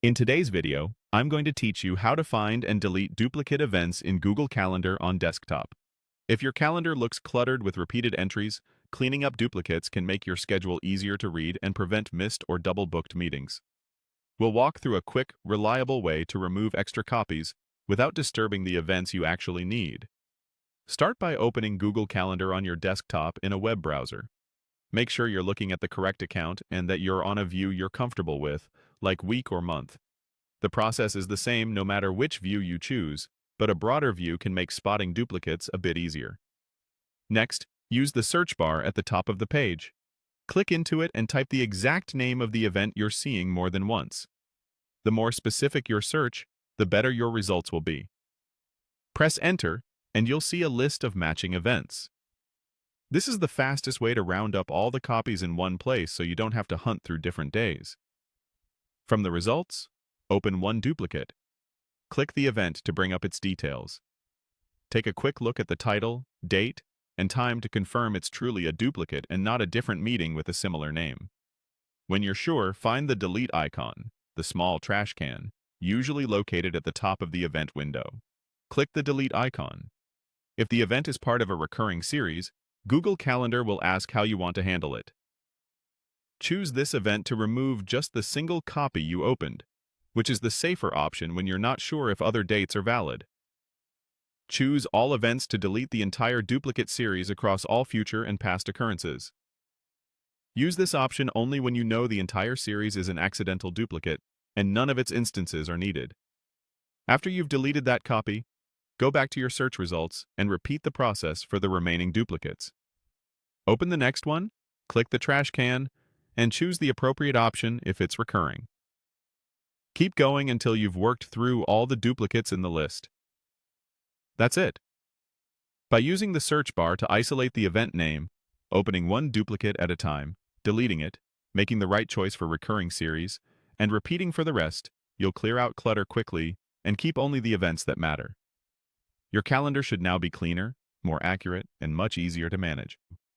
In today's video, I'm going to teach you how to find and delete duplicate events in Google Calendar on desktop. If your calendar looks cluttered with repeated entries, cleaning up duplicates can make your schedule easier to read and prevent missed or double-booked meetings. We'll walk through a quick, reliable way to remove extra copies without disturbing the events you actually need. Start by opening Google Calendar on your desktop in a web browser. Make sure you're looking at the correct account and that you're on a view you're comfortable with, like week or month. The process is the same no matter which view you choose, but a broader view can make spotting duplicates a bit easier. Next, use the search bar at the top of the page. Click into it and type the exact name of the event you're seeing more than once. The more specific your search, the better your results will be. Press Enter, and you'll see a list of matching events. This is the fastest way to round up all the copies in one place so you don't have to hunt through different days. From the results, open one duplicate. Click the event to bring up its details. Take a quick look at the title, date, and time to confirm it's truly a duplicate and not a different meeting with a similar name. When you're sure, find the delete icon, the small trash can, usually located at the top of the event window. Click the delete icon. If the event is part of a recurring series, Google Calendar will ask how you want to handle it. Choose this event to remove just the single copy you opened, which is the safer option when you're not sure if other dates are valid. Choose all events to delete the entire duplicate series across all future and past occurrences. Use this option only when you know the entire series is an accidental duplicate and none of its instances are needed. After you've deleted that copy, go back to your search results and repeat the process for the remaining duplicates. Open the next one, click the trash can, and choose the appropriate option if it's recurring. Keep going until you've worked through all the duplicates in the list. That's it. By using the search bar to isolate the event name, opening one duplicate at a time, deleting it, making the right choice for recurring series, and repeating for the rest, you'll clear out clutter quickly and keep only the events that matter. Your calendar should now be cleaner, more accurate, and much easier to manage.